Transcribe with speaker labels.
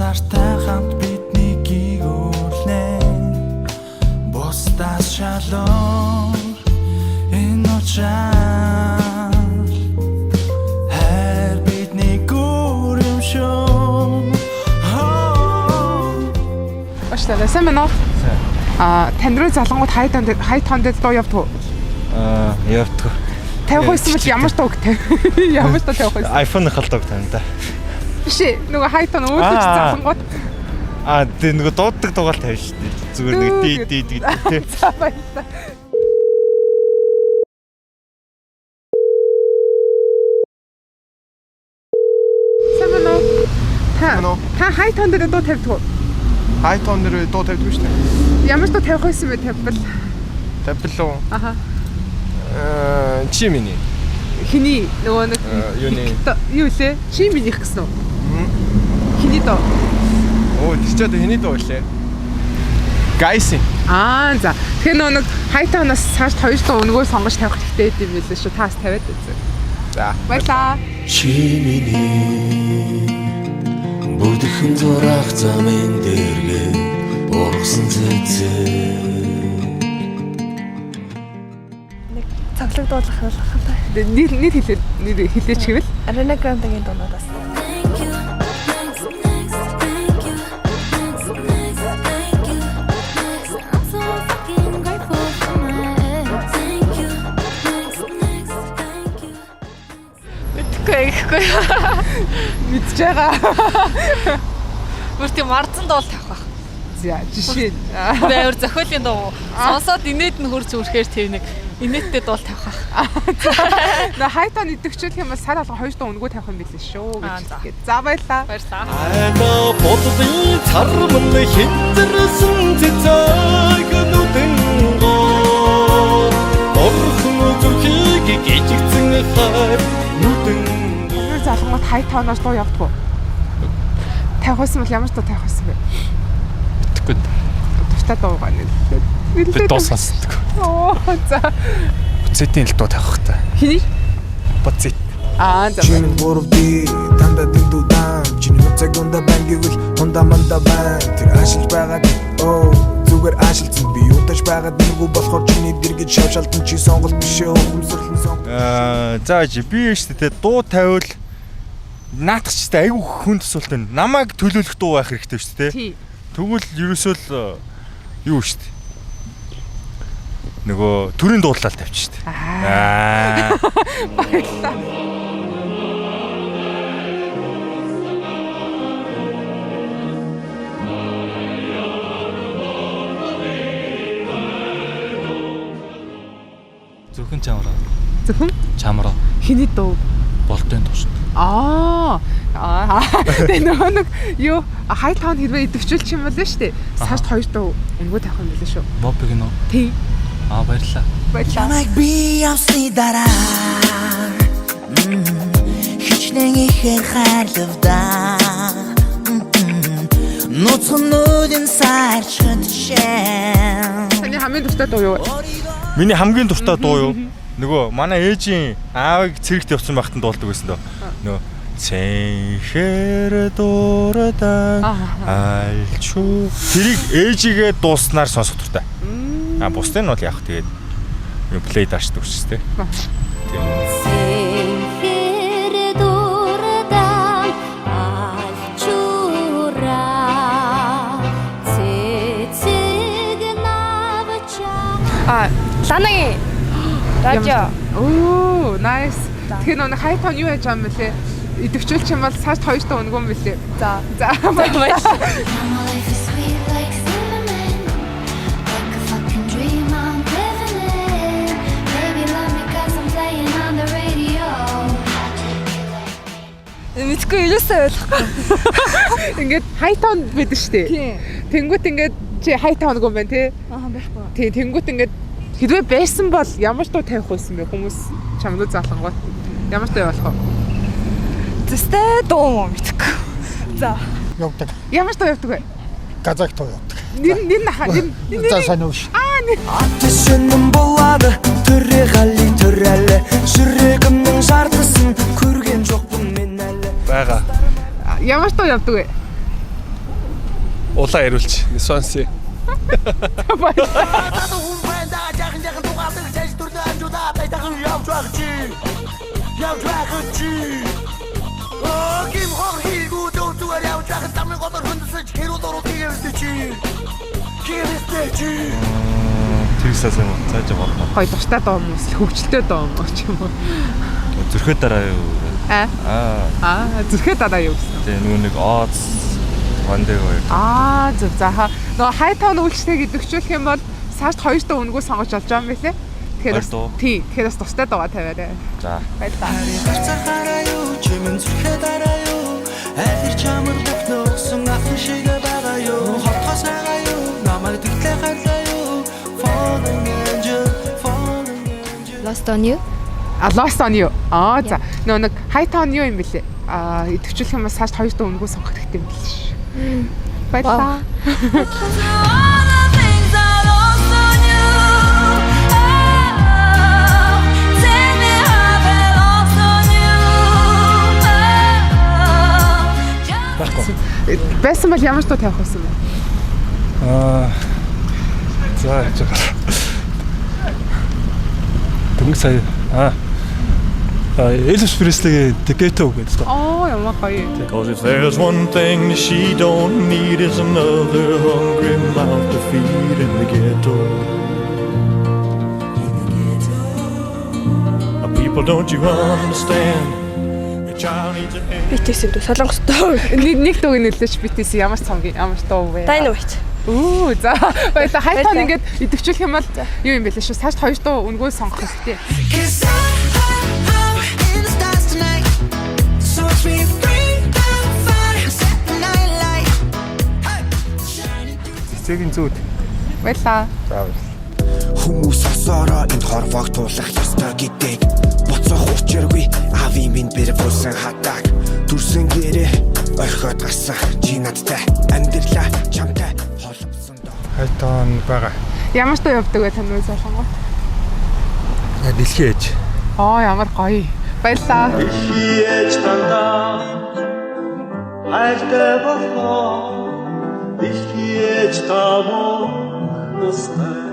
Speaker 1: сартай хамт бидний гүйгүүлнэ бусдаас шалуур энэ учраа хайр бидний гүрэм шүү.
Speaker 2: Башлаа сайн байна уу? Тань руу залангууд хай тоонд дуу явдаг уу?
Speaker 3: Явдаг.
Speaker 2: Тавих байсан бол ямар ч дуу тавь. Ямар ч дуу тавих байсан.
Speaker 3: iPhone халдаг тань да.
Speaker 2: Биш ээ. Нөгөө хай тоон өөдөөч залангууд.
Speaker 3: Тэгээ нөгөө дууддаг дуугаал тавь шүү дээ. Зүгээр нэг дий гэдэг.
Speaker 2: За баярлалаа. Сайн байна уу? Та хай тоон дээр дуу тавьдаг уу?
Speaker 4: Хай тоон дээр дуу тавьдаг шүү дээ.
Speaker 2: Ямар ч дуу тавих байсан бэ тавьбал?
Speaker 4: Тавьлаа.
Speaker 2: Аха.
Speaker 4: Чи миний.
Speaker 2: Хиний нөгөө нэг юу лээ? Чи минийх гэсэн үү? Хиний доо.
Speaker 4: Оо тийч одоо хиний дуу лээ. Guys.
Speaker 2: За. Тэгэхээр нөгөө нэг хайтаанаас цааш хоёр дуу өнгөө сонгож тавих хэрэгтэй юм билээ шүү. Таас тавиад үзье. За. Баярлаа.
Speaker 1: Чи миний бүдгэн зураг замын дээргээ ургасан зэзээ
Speaker 5: цоглог дуулах хэлэх.
Speaker 2: Нэр хэлээч гэвэл
Speaker 5: Ariana Grande-гийн дуунуудаас.
Speaker 6: Мэдхгүй.
Speaker 2: мэдж байгаа.
Speaker 6: Бүр тийм марцсан дуул тавих байх.
Speaker 2: За жишээ.
Speaker 6: Өөр зохиолын дуу. Сонсоод инээд нь хурц үрхээр тэв нэг инээдтэй дуул тавих байх.
Speaker 2: На хайтаа идэвчүүлэх юм бол сар алга хоёр дуу өнгөө тавих юм билээ шүү гэж. За баярлаа.
Speaker 6: Баярлаа.
Speaker 1: айна боддын цармын хинтерсэн цэцэг нүдэн гоо орхон зүрхийг гिचгцэн хайр нүдэн
Speaker 2: Тэр залгууд хайтаанаас дуу явдаг уу? Тавих байсан бол ямар ч дуу тавих байсан бэ?
Speaker 3: Мэдхгүй.
Speaker 2: Дуртай дуу гоо нэлээд.
Speaker 3: Би дуу сонсдог.
Speaker 2: За.
Speaker 3: Буцэтийн л дуу тавих та.
Speaker 2: Хиний?
Speaker 3: Буцэт.
Speaker 2: За.
Speaker 7: Чин гурвди танда дэндудан чиний цагонда бангивл хондаманда бан тэр ашиж байгаад зүгээр ашилцсан би удаж байгаад нэг болохоор чиний дэргэд шавшаалтан чи сонголт биш өмсөрлөн сон.
Speaker 3: За би шүү дээ дуу тавиул наадах ч гэдэг айгүй хүн тусуулт байна. Намайг төлөөлөх дуу байх хэрэгтэй шүү дээ.
Speaker 2: Тий.
Speaker 3: Тэгвэл ерөөсөө л юу шүү дээ. Нөгөө төрийн дуулалт тавьчих шүү дээ.
Speaker 2: Баярлалаа.
Speaker 3: Зөвхөн чамраа.
Speaker 2: Зөвхөн
Speaker 3: Чамраа.
Speaker 2: хиний дуу.
Speaker 3: Болтын тушд.
Speaker 2: Тэгээ нөгөө нэг юу хай таун хэрвээ идэвчүүлчих юм бол нь шүү дээ. Сард хоёр дуу өнгөө тавих юм билээ шүү.
Speaker 3: Мопиг нөө.
Speaker 2: Тий.
Speaker 3: Баярлаа.
Speaker 2: Баярлалаа.
Speaker 1: Намайг би авсны дараа хичнээн ихээр хайрлавдаа нуцнуудын сарчхад шэн
Speaker 2: Таны хамгийн дуртай дуу юу вэ?
Speaker 3: Миний хамгийн дуртай дуу юу? Нөгөө манай ээжийн аавыг цэрэгт явсан байхад нь дуулдаг байсан дөө. Нөгөө цэнхэр дуурайдаг альчуу. Тэрийг ээжигээ дууснаар сонсох дуртай. Бусдын нь бол яг тэгээд плей дашдаг ч тийм.
Speaker 5: Ланагийн радио.
Speaker 2: Nice. Тэгэхээр нөгөө хай таун юу яаж байгаа юм бэлээ? Идэвчүүлчих юм бол сард хоёр дуу өнгөө юм бэлээ. За. Баярлалаа.
Speaker 6: Мэдхгүй юусаа ойлгохгүй.
Speaker 2: Ингээд хай таун байдаг шүү дээ. Тэнгүүт ингээд чи хай таун гом байна тий.
Speaker 6: Байхгүй.
Speaker 2: Тий, тэнгүүт ингээд хэрвээ байсан бол ямар ч дуу тавих байсан бэ хүмүүс чамд залангууд. Ямар ч дуу болох вэ?
Speaker 6: Тэстэй дуу мэдхгүй. За.
Speaker 7: Явдаг.
Speaker 2: Ямар ч дуу явдаг вэ?
Speaker 7: Казак дуу явдаг.
Speaker 2: Нэр
Speaker 7: За санууш.
Speaker 1: Атшинэн болады төрөө гали төрөл шүрэгмэн шаардсан хүргэн жоохын минь
Speaker 3: байгаа.
Speaker 2: Ямар ч дуу явдаг вэ?
Speaker 4: Улаан яриулч. Нисванси.
Speaker 3: Тэрсээс юм цааж бодлоо.
Speaker 2: Гоё дуртай доо юм уу? Хөвгчлөлтэй доо юм уу ч юм уу?
Speaker 3: Зүрхээ дараа юу?
Speaker 2: Зүрхээ дараа юу гэсэн?
Speaker 3: Тэгээ нөгөө нэг Оз Вандэг хоёр.
Speaker 2: Зөв за ха. Нөгөө хайтаун үйлчлэгийг идэвхжүүлэх юм бол цаашд 2 дуу өнгөө сонгож олж байгаа юм билэ? Тэгэхээр тэгэхээр бас тустай дуугаа тавиарай.
Speaker 3: За.
Speaker 2: Баярлалаа.
Speaker 1: Чимэн зүрхээ дараа юу? Алир чамд бүгдөөсөн ахын шиг байгаа юу? Хотгоос байгаа юу? Намайг тэгтлээ харлаа юу? Falling angel.
Speaker 5: Lost on you.
Speaker 2: Lost on you. За. Нөгөө нэг хайтаун юу юм бэлээ? Идэвхжүүлэх юм бол цаашд 2 дуу өнгөө сонгох хэрэгтэй юм биш. Баярлалаа. Байсан бол ямар ч дуу тавих байсан бэ?
Speaker 4: За яж байгаа. Дөнгөж сая Elvis Presley-ийн The Ghetto гэдэг.
Speaker 2: Ямар гоё.
Speaker 8: Cause if there's one thing that she don't need is another hungry mouth to feed in the ghetto. People, don't you understand? The child needs a hand.
Speaker 5: BTS-ийн дуу солонгостой.
Speaker 2: Нэг дууг нөлөөч BTS ямар дуу вэ?
Speaker 5: Dynamite.
Speaker 2: За баярлалаа. Хайтаун ингээд идэвхжүүлэх юм бол юу юм бэ лээ шүү. Цаашд 2 дуу өнгөө сонгох хэрэгтэй.
Speaker 3: Цэцгийн зүуд.
Speaker 2: Баярлалаа.
Speaker 3: За.
Speaker 7: Хүмүүс осороо энд хорвоог туулах ёстой гэдэг. Боцох учиргүй ави минь бэр болсон хатаг. Дүрсэн гэрээ орхиод гарсан чи надтай амьдралаа чамтай холбосон доо.
Speaker 3: Хайтаун байгаа.
Speaker 2: Ямар ч дуу явдаг вэ тань үе солонгоо?
Speaker 3: Дэлхий ээж.
Speaker 2: Ямар гоё. Баярлалаа.
Speaker 8: Дэлхий ээж дандаа хайртай болоо. Дэлхий ээж тавуу настай.